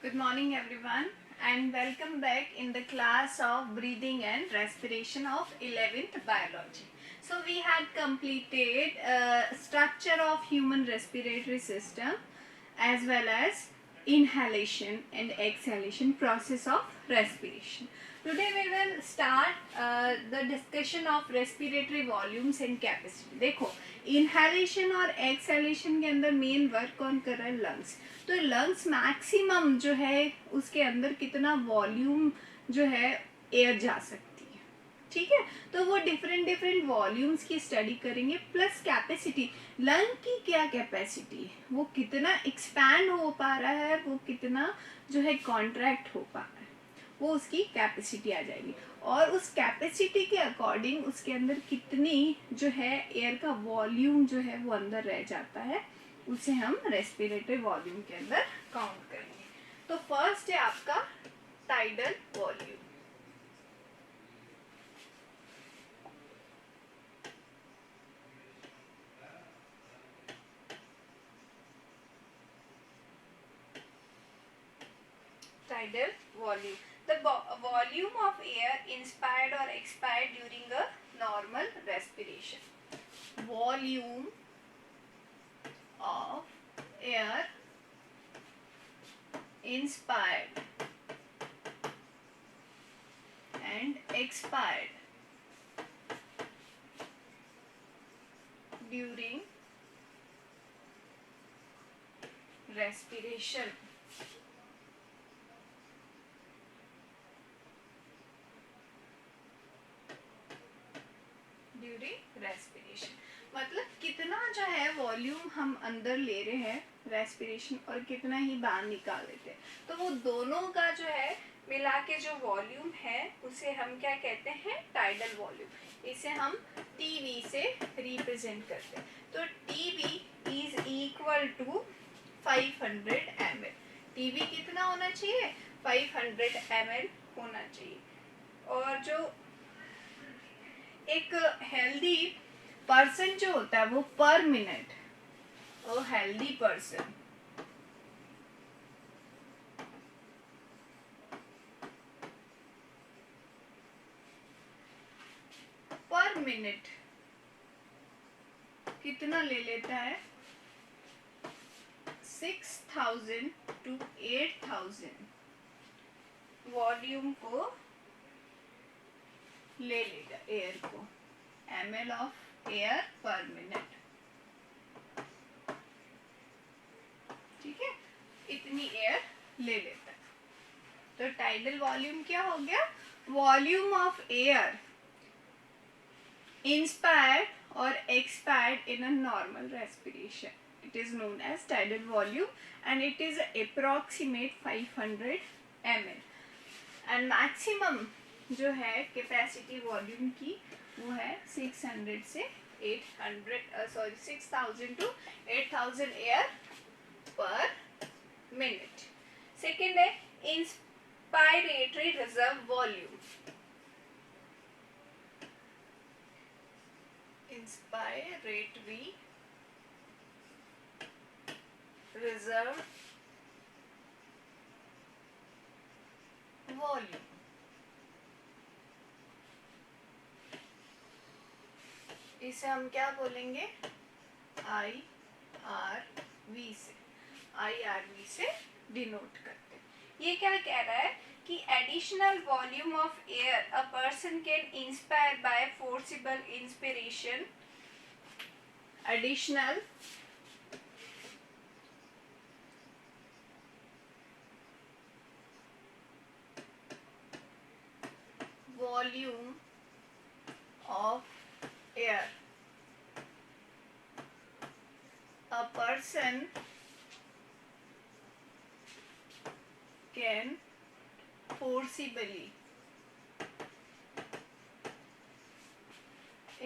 Good morning everyone and welcome back in the class of breathing and respiration of 11th biology. So we had completed structure of human respiratory system as well as inhalation and exhalation process of respiration. Today we will start the discussion of respiratory volumes and capacity. देखो inhalation और exhalation के अंदर main work कौन कर रहा है? Lungs. तो lungs maximum जो है उसके अंदर कितना वॉल्यूम जो है एयर जा सकती है. ठीक है, तो वो डिफरेंट वॉल्यूम्स की स्टडी करेंगे प्लस कैपेसिटी. लंग की क्या कैपेसिटी है, वो कितना एक्सपैंड हो पा रहा है, वो कितना जो है कॉन्ट्रैक्ट हो पा रहा है, वो उसकी कैपेसिटी आ जाएगी. और उस कैपेसिटी के अकॉर्डिंग उसके अंदर कितनी जो है एयर का वॉल्यूम जो है वो अंदर रह जाता है, उसे हम रेस्पिरेटरी वॉल्यूम के अंदर काउंट करेंगे. तो फर्स्ट है आपका tidal volume. Tidal volume, the volume of air inspired or expired during a normal respiration. Volume of air inspired and expired during respiration. During respiration मतलब कितना जो है वॉल्यूम हम अंदर ले रहे हैं रेस्पिरेशन और कितना ही बाहर निकाल देते हैं. तो वो दोनों का जो है मिला के जो वॉल्यूम है उसे हम क्या कहते हैं? Tidal volume. इसे हम टीवी से रिप्रेजेंट करते हैं. तो TV is equal to 500 ml. TV कितना होना चाहिए? 500 ml होना चाहिए. और जो एक हेल्दी पर्सन जो होता है वो पर मिनट, वो हेल्दी पर्सन पर मिनट कितना ले लेता है? 6000 to 8000 वॉल्यूम को ले लेगा एयर को, ml of air per minute. ठीक है, इतनी एयर ले लेता है. तो टाइडल वॉल्यूम क्या हो गया? वॉल्यूम ऑफ एयर इंस्पायर्ड और expired in a normal respiration. It is known as tidal volume and it is approximate 500 ml. And maximum जो है कैपेसिटी वॉल्यूम की वो है 600 से 6000 to 8000 air per minute. Second है inspiratory reserve volume. Inspiratory reserve volume. इसे हम क्या बोलेंगे? IRV से, IRV से डिनोट करते हैं. ये क्या कह रहा है कि additional volume of air a person can inspire by forcible inspiration. Additional volume of air a person can forcibly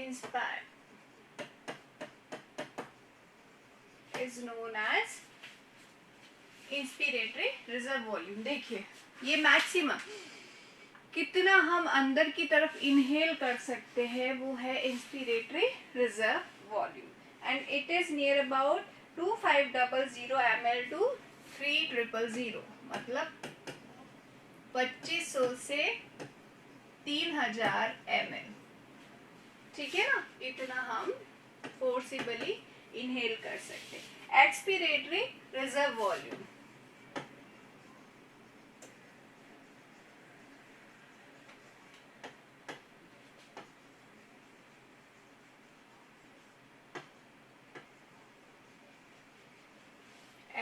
inspire is known as inspiratory reserve volume. देखिए ये मैक्सिमम कितना हम अंदर की तरफ इनहेल कर सकते हैं वो है inspiratory reserve volume. and it is near about 2500 ml to 3000 मतलब 2500 से 3000 ml, ठीक है ना, इतना हम फोर्सिबली इनहेल कर सकते हैं। Expiratory reserve volume,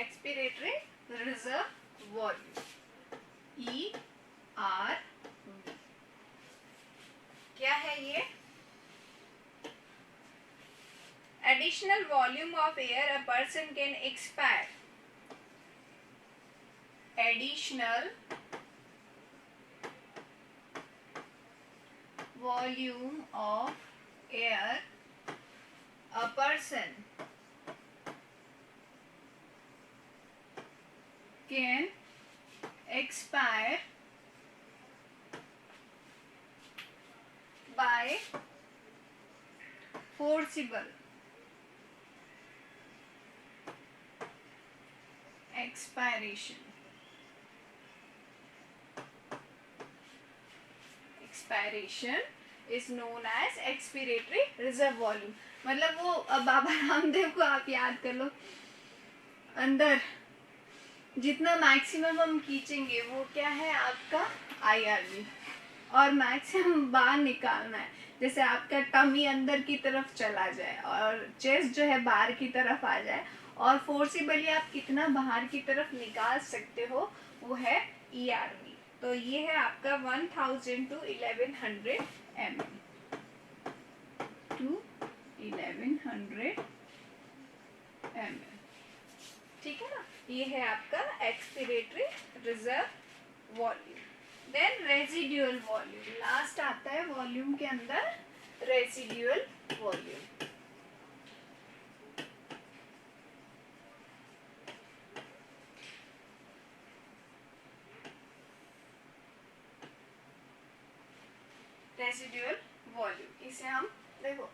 expiratory reserve volume ERV, क्या है ये? Additional volume of air a person can expire, additional volume of air a person can expire by forcible expiration, expiration is known as expiratory reserve volume। मतलब वो बाबा रामदेव को आप याद कर लो, अंदर जितना मैक्सिमम हम खींचेंगे वो क्या है आपका IRV, और मैक्सिमम बाहर निकालना है, जैसे आपका टमी अंदर की तरफ चला जाए और चेस्ट जो है बाहर की तरफ आ जाए, और फोर्सिबली आप कितना बाहर की तरफ निकाल सकते हो वो है ERV। तो ये है आपका 1000 to 1100 ml to 1100 ml, ठीक है ना, ये है आपका expiratory reserve volume. Then residual volume, last आता है वॉल्यूम के अंदर रेजिड्यूअल वॉल्यूम। रेजिड्यूअल वॉल्यूम, इसे हम देखो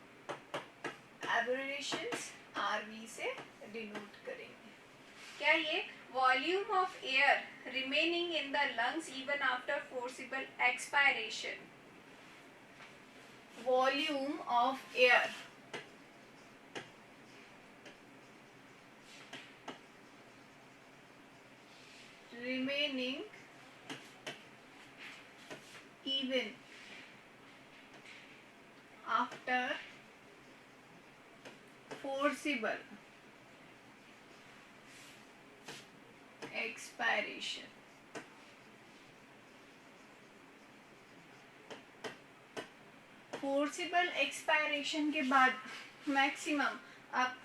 एब्रेविएशंस RV से डिनोट करेंगे। क्या ये volume of air remaining in the lungs even after forcible expiration, volume of air remaining even after forcible expiration, forcible expiration के बाद मैक्सिमम आप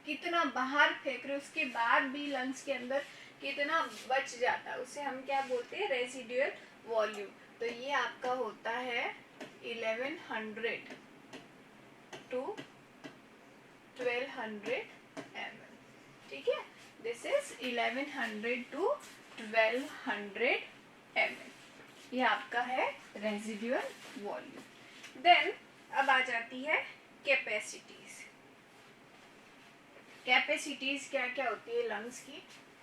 कितना बाहर फेंक रहे हो, उसके बाद भी लंग्स के अंदर कितना बच जाता है, उसे हम क्या बोलते हैं? Residual volume. तो ये आपका होता है 1100 to 1200 ml, ठीक है, दिस इज 1100 to 1200 ml, ये आपका है रेसिडुअल वॉल्यूम। देन अब आ जाती है कैपेसिटीज। कैपेसिटीज क्या क्या होती है लंग्स की,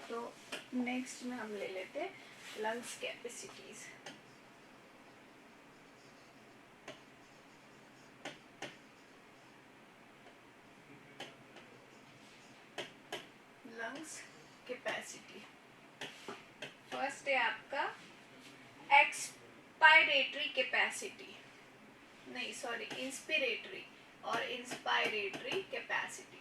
तो नेक्स्ट में हम ले लेते हैं lungs capacities. Lungs capacity first है आपका एक्सपायरेटरी कैपेसिटी, नहीं सॉरी इंस्पिरेटरी और इंस्पायरेटरी कैपेसिटी।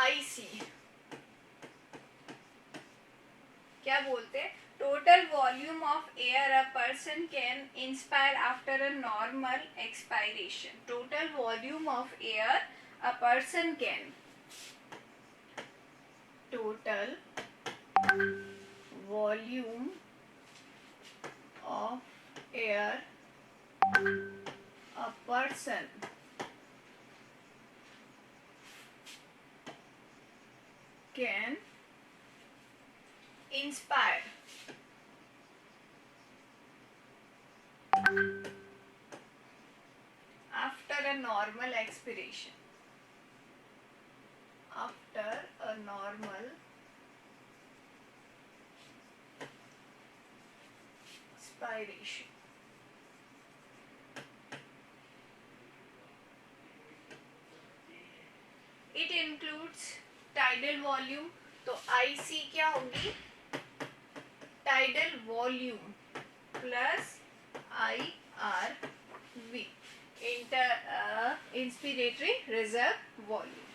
IC क्या बोलते हैं? Total volume of air a person can inspire after a normal expiration, total volume of air a person can, total volume of air a person can inspire normal expiration. After a normal expiration. It includes tidal volume. तो IC क्या होगी? Tidal volume plus IRV, inspiratory reserve volume.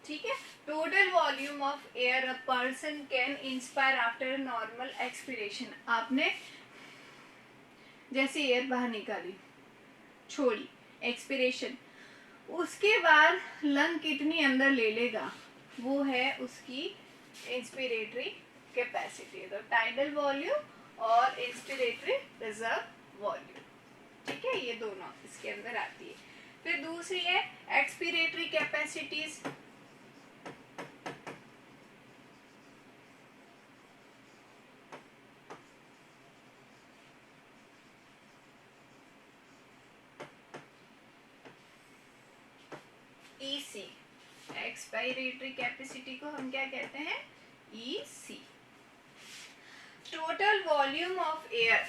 ठीक है. Total volume of air a person can inspire after normal expiration. आपने जैसे air बाहर निकाली, छोड़ी, एक्सपिरेशन, उसके बाद लंग कितनी अंदर ले लेगा, वो है उसकी इंस्पिरेटरी कैपेसिटी. तो टाइडल वॉल्यूम और इंस्पिरेटरी रिजर्व वॉल्यूम. ठीक है, ये दोनों इसके अंदर आती है. फिर दूसरी है expiratory capacities. EC, expiratory capacity को हम क्या कहते हैं? EC. Total volume of air,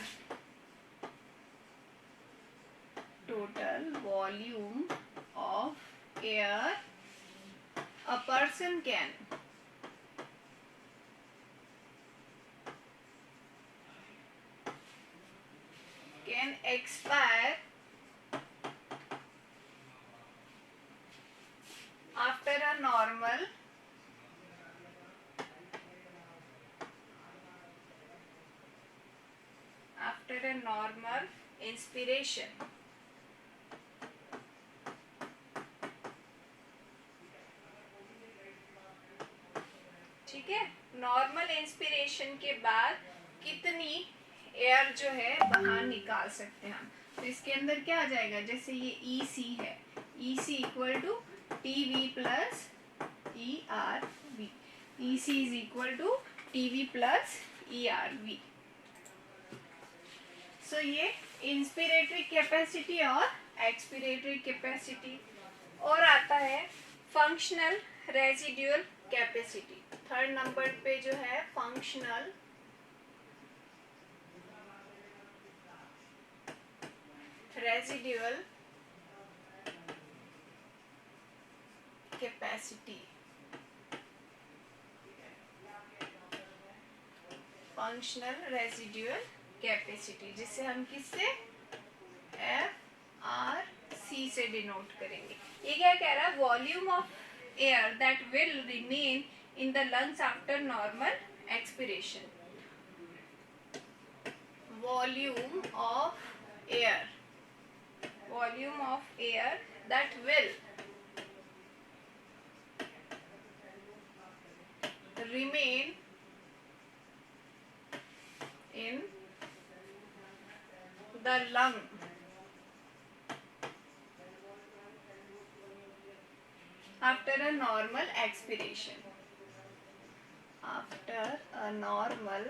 total volume of air a person can expire after a normal inspiration. ठीक है, नॉर्मल इंस्पिरेशन के बाद कितनी एयर जो है बाहर निकाल सकते हैं हम. तो इसके अंदर क्या आ जाएगा, जैसे ये EC है, EC equal to TV plus ERV. EC is equal to TV plus ERV. So ये इंस्पिरेटरी कैपेसिटी और एक्सपिरेटरी कैपेसिटी. और आता है functional residual capacity. Third number पे जो है functional residual capacity. Functional residual capacity जिसे हम किससे FRC से डिनोट करेंगे. ये क्या कह रहा है? Volume of air that will remain in the lungs after normal expiration. Volume of air, volume of air that will remain in the lung after a normal expiration. After a normal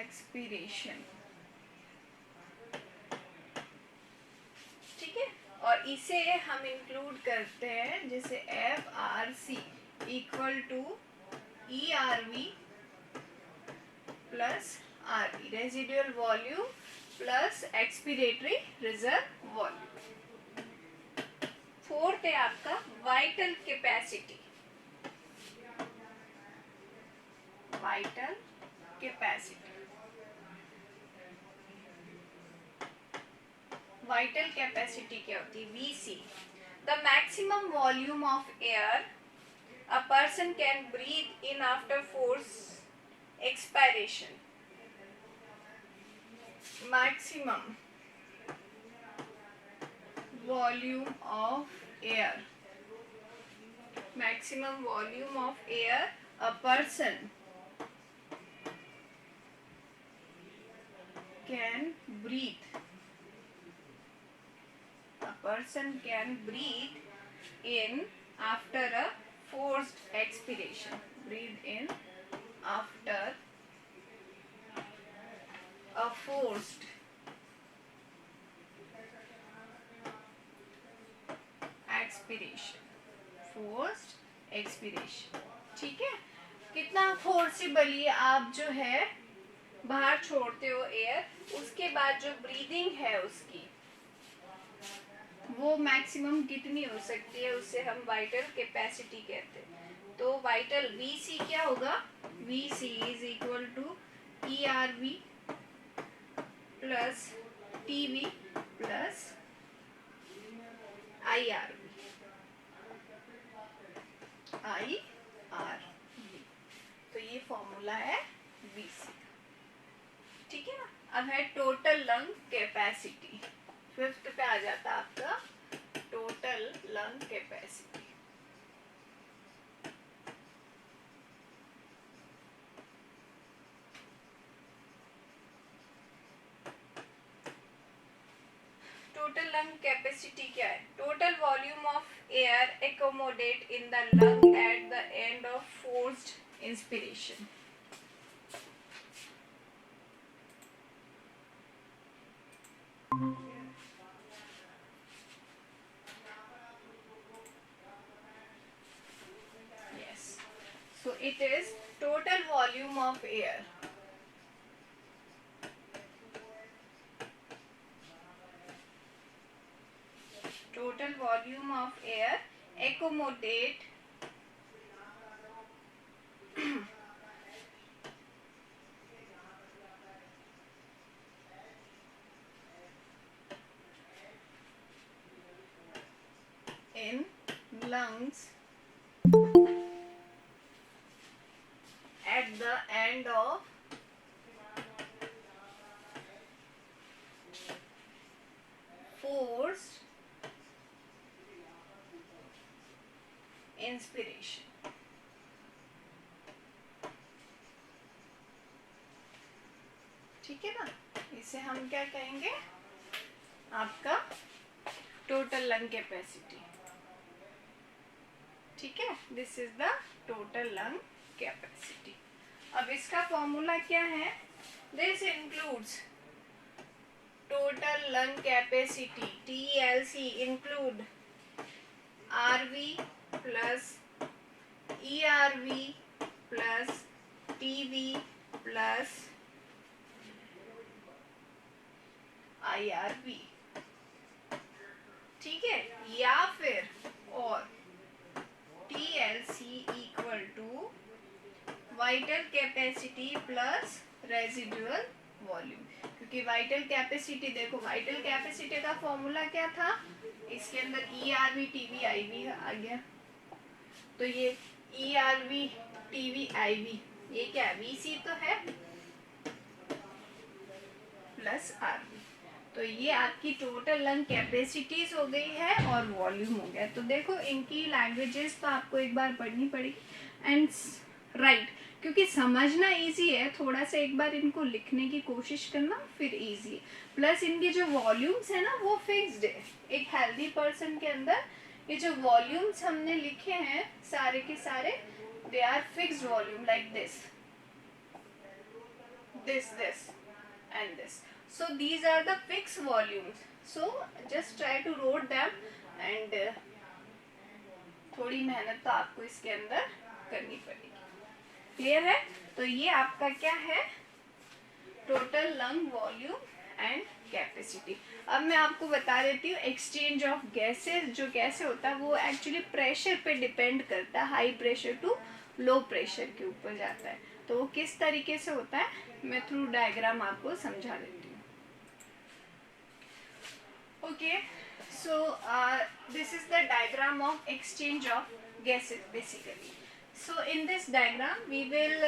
expiration. ठीक है, और इसे हम include करते हैं जैसे FRC equal to ERV plus RV, residual volume plus expiratory reserve volume. Fourth है आपका vital capacity. Vital capacity, vital capacity क्या होती है? VC, the maximum volume of air a person can breathe in after forced expiration. Maximum volume of air, maximum volume of air a person can breathe, a person can breathe in after a forced expiration. Breathe in after a forced expiration. ठीक है, कितना forcibly आप जो है बाहर छोड़ते हो air, उसके बाद जो ब्रीदिंग है उसकी वो मैक्सिमम कितनी हो सकती है, उससे हम वाइटल कैपेसिटी कहते हैं। तो वाइटल वीसी क्या होगा, VC is equal to ERV plus TV plus IRV। तो ये फॉर्मूला है वीसी। ठीक है ना। अब है टोटल लंग कैपेसिटी, फिफ्थ पे आ जाता है आपका total lung capacity. Total lung capacity क्या है, total volume of air accommodate in the lung at the end of forced inspiration. Yes. So it is total volume of air. Total volume of air accommodate in lungs at the end of forced inspiration। ठीक है ना, इसे हम क्या कहेंगे, आपका total lung capacity. ठीक है, this is the total lung capacity. अब इसका फॉर्मूला क्या है, this includes total lung capacity TLC include RV plus ERV plus TV plus IRV। ठीक है, या फिर और TLC equal to vital capacity plus residual volume. क्योंकि वाइटल कैपेसिटी देखो, वाइटल कैपेसिटी का फॉर्मूला क्या था, इसके अंदर ERV TV IV आ गया, तो ये ERV TV IV ये क्या है, VC तो है प्लस RV। तो ये आपकी टोटल लंग कैपेसिटीज हो गई है और वॉल्यूम हो गया। तो देखो इनकी लैंग्वेजेस तो आपको एक बार पढ़नी पड़ेगी एंड राइट, क्योंकि समझना इजी है, थोड़ा सा एक बार इनको लिखने की कोशिश करना फिर इजी है। प्लस इनके जो वॉल्यूम्स है ना वो फिक्स्ड है। एक हेल्दी पर्सन के अंदर ये जो वॉल्यूम्स हमने लिखे हैं सारे के सारे, they are fixed volume like this this this and this. So these are the fixed volumes. So just try to note them and थोड़ी मेहनत तो आपको इसके अंदर करनी पड़ेगी। क्लियर है? तो ये आपका क्या है, total lung volume and capacity. अब मैं आपको बता देती हूँ एक्सचेंज ऑफ गैसेस जो कैसे होता है, वो एक्चुअली प्रेशर पे डिपेंड करता है, high pressure to low pressure के ऊपर जाता है। तो वो किस तरीके से होता है मैं थ्रू डायग्राम आपको समझा देती हूँ। Okay, so this is the diagram of exchange of gases basically. So in this diagram we will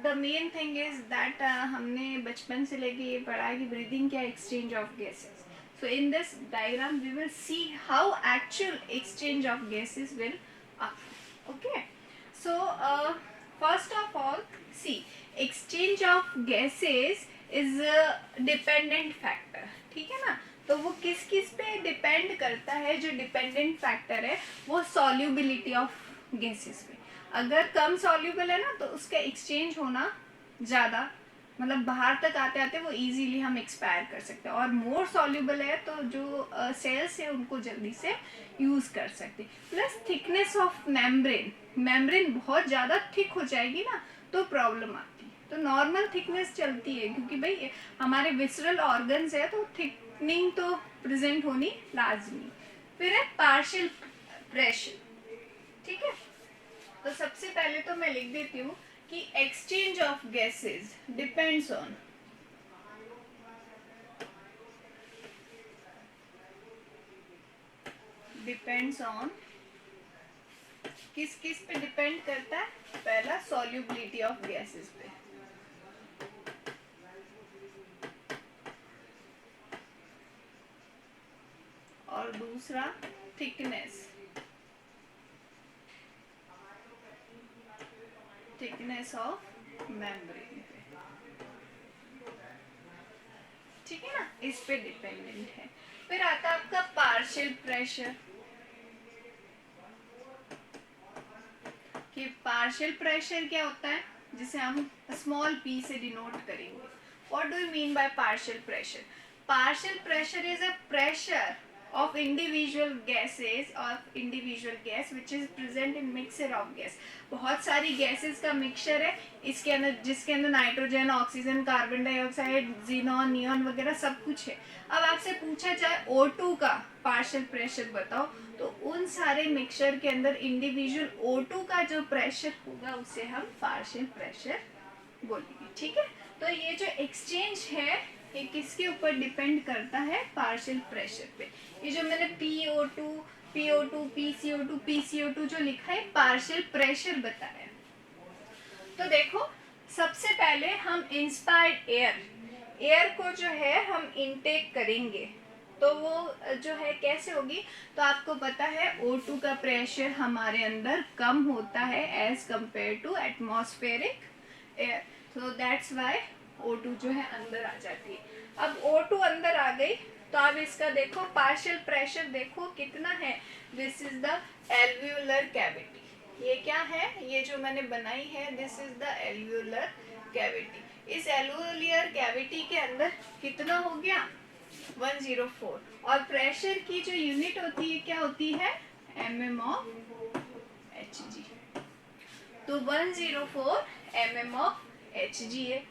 the main thing is that हमने बचपन से लेके ये पढ़ा है कि breathing क्या exchange of gases. So in this diagram we will see how actual exchange of gases will occur. Okay, so first of all see exchange of gases is a dependent factor। ठीक है ना, तो वो किस किस पे depend करता है, जो डिपेंडेंट फैक्टर है वो सॉल्युबिलिटी ऑफ गैसेस पे। अगर कम सॉल्युबल है ना तो उसका एक्सचेंज होना ज़्यादा मतलब बाहर तक आते आते वो इजीली हम एक्सपायर कर सकते हैं, और मोर सॉल्युबल है तो जो सेल्स है उनको जल्दी से यूज कर सकते हैं। Plus thickness of membrane, membrane बहुत ज़्यादा थिक हो जाएगी ना तो प्रॉब्लम आती है, तो नॉर्मल थिकनेस चलती है, क्योंकि भाई हमारे विसरल ऑर्गन्स है तो थिकनिंग तो प्रेजेंट होनी लाजमी। फिर है पार्शियल प्रेशर, ठीक है। तो सबसे पहले तो मैं लिख देती हूँ कि exchange of gases depends on किस किस पे डिपेंड करता है? पहला सॉल्युबिलिटी ऑफ गैसेस पे, और दूसरा थिकनेस ऑफ मेम्ब्रेन पे, ठीक है ना, इस पे डिपेंडेंट है। फिर आता है आपका पार्शियल प्रेशर, कि पार्शियल प्रेशर क्या होता है, जिसे हम स्मॉल पी से डिनोट करेंगे। What do you mean by partial pressure? Partial pressure is a pressure of individual gases or individual gas which is present in mixture of gas। बहुत सारी गैसेस का मिक्सचर है इसके अंदर, जिसके अंदर nitrogen, oxygen, carbon dioxide, xenon, neon वगैरह सब कुछ है। अब आपसे पूछा जाए O2 का पार्शियल प्रेशर बताओ, तो उन सारे मिक्सचर के अंदर इंडिविजुअल O2 का जो प्रेशर होगा उसे हम पार्शियल प्रेशर बोलेंगे, ठीक है। तो ये जो एक्सचेंज है ये किसके ऊपर डिपेंड करता है? पार्शियल प्रेशर पे। ये जो मैंने PO2, PCO2, PCO2 जो लिखा है पार्शियल प्रेशर बताया। तो देखो सबसे पहले हम इंस्पायर्ड एयर को जो है हम इनटेक करेंगे, तो वो जो है कैसे होगी? तो आपको पता है O2 का प्रेशर हमारे अंदर कम होता है as compare to atmospheric air, so that's why O2 जो है अंदर आ जाती है। अब O2 अंदर आ गई तो अब इसका देखो पार्शियल प्रेशर देखो कितना है। This is the alveolar cavity. ये क्या है? ये जो मैंने बनाई है this is the alveolar cavity. इस एल्वियोलर कैविटी के अंदर कितना हो गया? 104। और प्रेशर की जो यूनिट होती है क्या होती है? mm of Hg। तो 104 mm of Hg है।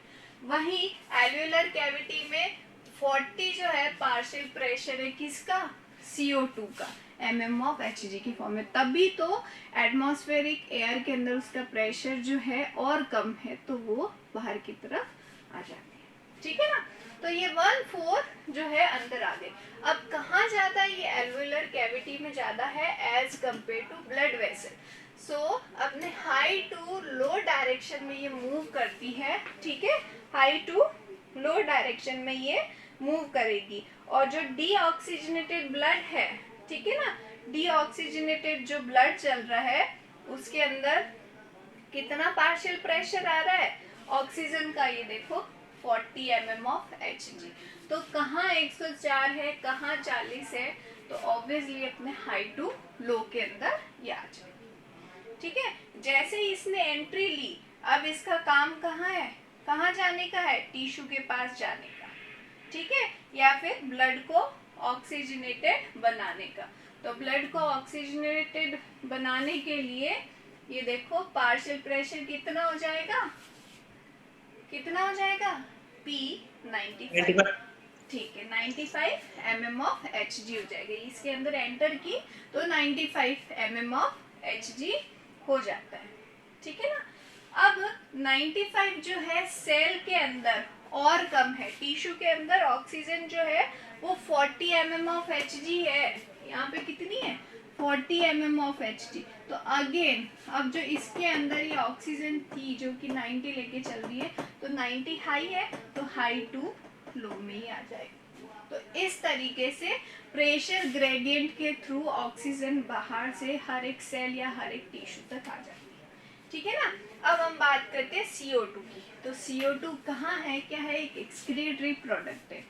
वहीं एल्वियोलर कैविटी में 40 जो है पार्शियल प्रेशर है किसका? CO2 का mm of Hg की फॉर्म में। तभी तो एटमॉस्फेरिक एयर के अंदर उसका प्रेशर जो है और कम है तो वो बाहर की तरफ आ जाती है, ठीक है ना। तो ये 1/4 जो है अंदर आ गए। अब कहाँ ज्यादा ये एल्वियोलर कैविटी में ज्यादा है as compare to blood vessel. So अपने हाई टू लो डायरेक्शन में ये मूव करती है, ठीक है। हाई टू लो डायरेक्शन में ये मूव करेगी। और जो डीऑक्सीजनेटेड ब्लड है, ठीक है ना, डीऑक्सीजनेटेड जो ब्लड चल रहा है उसके अंदर कितना पार्शियल प्रेशर आ रहा है? ऑक्सीजन का ये देखो 40 mm of Hg। तो कहाँ 104 है, कहाँ 40 है, तो ऑब्वियसली अपने हाई टू लो के अंदर ये आ जाए, ठीक है। जैसे ही इसने एंट्री ली, अब इसका काम कहाँ है? कहाँ जाने का है? टिश्यू के पास जाने का, ठीक है, या फिर ब्लड को ऑक्सीजनेटेड बनाने का। तो ब्लड को ऑक्सीजनेटेड बनाने के लिए ये देखो पार्शियल प्रेशर कितना हो जाएगा? कितना हो जाएगा? P95, ठीक है, 95 mm of Hg हो जाएगा। इसके अंदर एंटर की तो 95 mm of Hg हो जाता है, ठीक है ना। अब 95 जो है सेल के अंदर और कम है, टिश्यू के अंदर ऑक्सीजन जो है वो 40 mm of Hg है। यहाँ पे कितनी है? 40 mm of Hg। तो अगेन अब जो इसके अंदर ये ऑक्सीजन थी जो कि 90 लेके चल रही है, तो 90 हाई है तो हाई टू लो में ही आ जाएगा। तो इस तरीके से प्रेशर ग्रेडियंट के थ्रू ऑक्सीजन बाहर से हर एक सेल या हर एक टिश्यू तक आ जाती है, ठीक है ना। अब हम बात करते हैं CO2 की। तो CO2 कहाँ है? क्या है? एक एक्सक्रीटरी प्रोडक्ट है।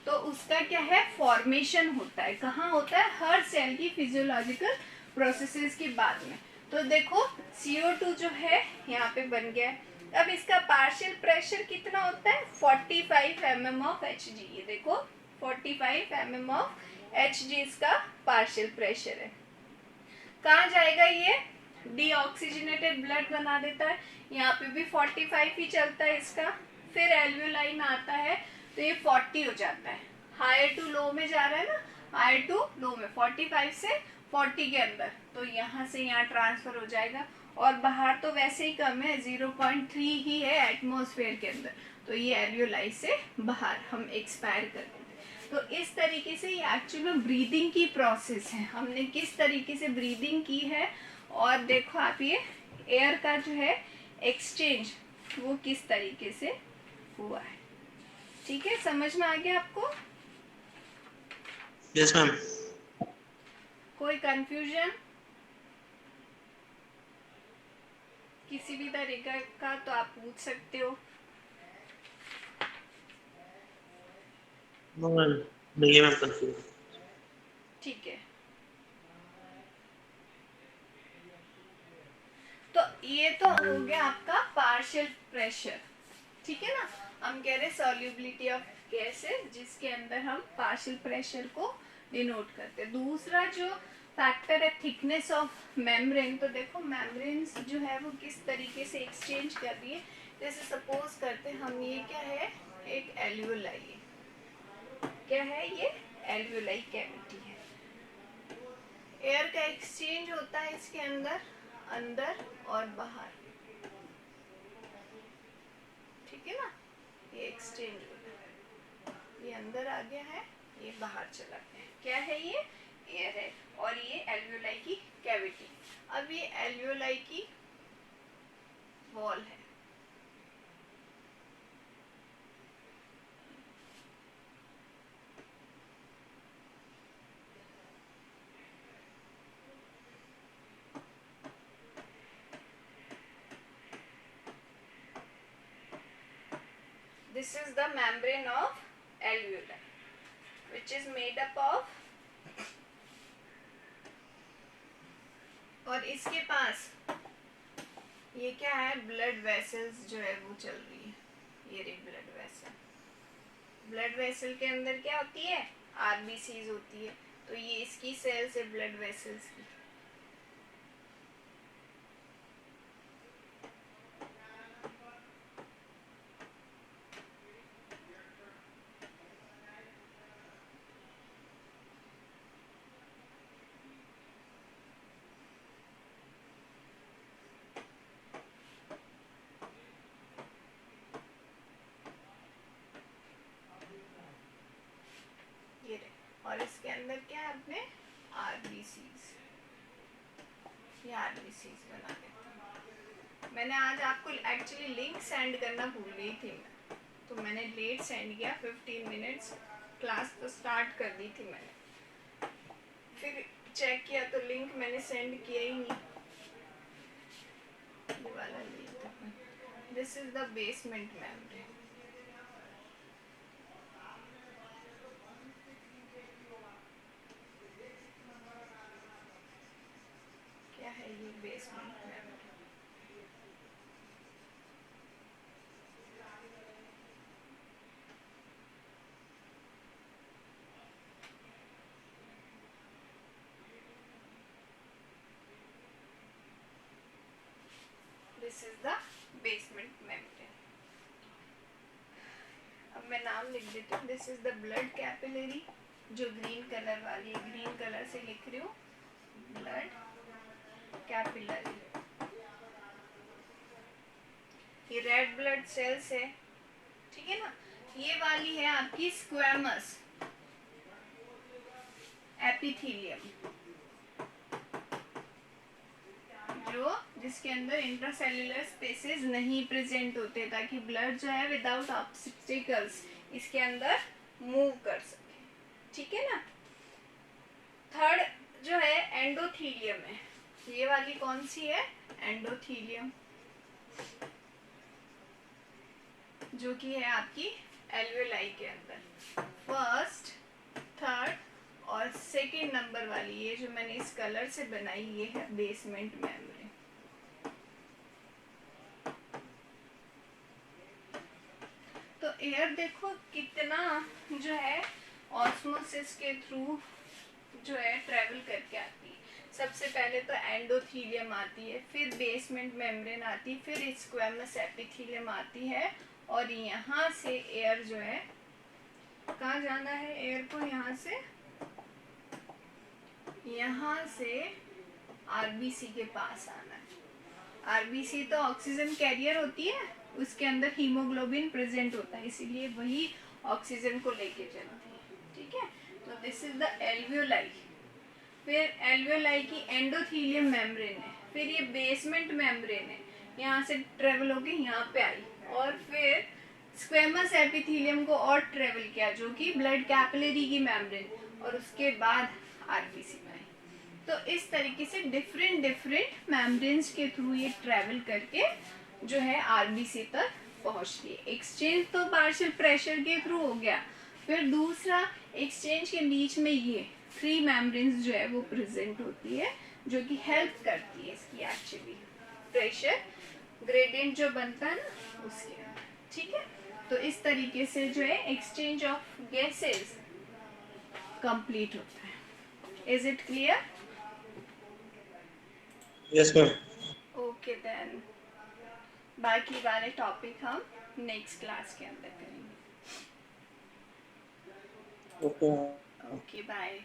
तो उसका क्या है? फॉर्मेशन होता है। कहाँ होता है? हर सेल की फिजियोलॉजिकल प्रोसेसेस के बाद में। तो देखो CO2 जो है यहाँ पे बन गया है, अब इसका पार्शियल प्रेशर कितना होता है 45 mm ऑफ Hg। ये देखो 45 mm ऑफ Hg इसका पार्शियल प्रेशर है। कहाँ जाएगा ये, डीऑक्सीजनेटेड ब्लड बना देता है, यहाँ पे भी 45 ही चलता है इसका। फिर एल्वियोलाई में आता है तो ये 40 हो जाता है, हायर टू लो में जा रहा है ना, हायर टू लो में 45 से 40 के अंदर, तो यहाँ से यहाँ ट्रांसफर हो जाएगा। और बाहर तो वैसे ही कम है, 0.3 ही है एटमॉस्फेयर के अंदर, तो ये एल्वियोलाई से बाहर हम एक्सपायर कर देते हैं। तो इस तरीके से ये एक्चुअली में ब्रीदिंग की प्रोसेस है, हमने किस तरीके से ब्रीदिंग की है। और देखो आप ये एयर का जो है एक्सचेंज वो किस तरीके से हुआ है। ठीक है, समझ में आ गया आपको? Yes ma'am. कोई कंफ्यूजन किसी भी तरीके का तो आप पूछ सकते हो। नहीं मैम कंफ्यूज। ठीक है, तो ये तो हो गया आपका पार्शियल प्रेशर। ठीक है ना, हम कह रहे हैं सॉल्युबिलिटी ऑफ गैसेस जिसके अंदर हम पार्शियल प्रेशर को डिनोट करते हैं। दूसरा जो फैक्टर है थिकनेस ऑफ मेम्ब्रेन, तो देखो मेम्ब्रेन्स जो है वो किस तरीके से एक्सचेंज कर रही है। जैसे सपोज करते हैं हम, ये क्या है, एक एल्वियोलाई, क्या है ये, एल्वियोलाई कैविटी है। एयर का एक्सचेंज होता है इसके अंदर, अंदर और बाहर। ठीक है ना, ये एक्सचेंज होता है, ये अंदर आ गया है, ये बाहर चला गया है। क्या है ये, एयर है, और ये एल्वियोलाई की कैविटी। अब ये एल्वियोलाई की वॉल है। This is the membrane of alveoli, which is made up of, और इसके पास ये क्या है, ब्लड वेसल्स जो है वो चल रही है। ये रही ब्लड वेसल। ब्लड वेसल के अंदर क्या होती है, आरबीसीज होती है, तो ये इसकी सेल्स है ब्लड वेसल्स की। और इसके अंदर क्या है अपने आरबीसीज, ये आरबीसीज बना देते हैं। मैंने आज आपको एक्चुअली लिंक सेंड करना भूल गई थी मैं, तो मैंने लेट सेंड किया, 15 मिनट्स क्लास तो स्टार्ट कर दी थी मैंने, फिर चेक किया तो लिंक मैंने सेंड किया ही नहीं। ये वाला link, this is the basement membrane. क्या है ये basement membrane? This is the basement membrane. अब मैं नाम लिख देती हूँ। This is the blood capillary, जो ग्रीन कलर वाली है, ग्रीन कलर से लिख रही हूँ, ब्लड कैपिलरी। ये रेड ब्लड सेल्स है, ठीक है ना। ये वाली है आपकी स्क्वैमस एपिथेलियम, जो जिसके अंदर इंट्रासेल्युलर स्पेसेस नहीं प्रेजेंट होते, ताकि ब्लड जो है विदाउट ऑब्स्टिकल्स इसके अंदर मूव कर सके। ठीक है ना। थर्ड जो है एंडोथीलियम है, ये वाली कौन सी है, एंडोथीलियम, जो कि है आपकी एल्वियोलाई के अंदर। फर्स्ट, थर्ड और सेकेंड नंबर वाली, ये जो मैंने इस कलर से बनाई, ये है बेसमेंट मेम्ब्रेन। एयर देखो कितना जो है ऑस्मोसिस के थ्रू जो है ट्रेवल करके आती है। सबसे पहले तो एंडोथीलियम आती है, फिर बेसमेंट मेम्ब्रेन आती है, फिर स्क्वेमस एपिथीलियम आती है, और यहाँ से एयर जो है कहाँ जाना है, एयर को यहाँ से आरबीसी के पास आना है। आरबीसी तो ऑक्सीजन कैरियर होती है, उसके अंदर हीमोग्लोबिन प्रेजेंट होता है, इसीलिए वही ऑक्सीजन को लेके चलती है। ठीक है, तो दिस इज द एल्वियोलाई। फिर एल्वियोलाई की एंडोथीलियम मेम्ब्रेन है, फिर ये बेसमेंट मेम्ब्रेन है, यहाँ से ट्रेवल होके यहाँ पे आई, और फिर स्क्वेमस एपिथीलियम को और ट्रेवल किया जो कि ब्लड कैपिलरी की मेम्ब्रेन, और उसके बाद आरबीसी में आई। तो इस तरीके से डिफरेंट डिफरेंट मेम्ब्रेन्स के थ्रू ये ट्रेवल करके जो है आरबीसी तक पहुंचती है। एक्सचेंज तो पार्शियल प्रेशर के थ्रू हो गया, फिर दूसरा एक्सचेंज के बीच में ये फ्री मेम्ब्रेन्स जो है वो प्रेजेंट होती है, जो कि हेल्प करती है इसकी एक्चुअली प्रेशर ग्रेडियंट जो बनता है ना उसके अंदर। ठीक है, तो इस तरीके से जो है एक्सचेंज ऑफ गैसेस कंप्लीट होता है। Is it clear? Yes, ma'am. Okay then, बाकी वाले टॉपिक हम नेक्स्ट क्लास के अंदर करेंगे। Okay. Okay bye.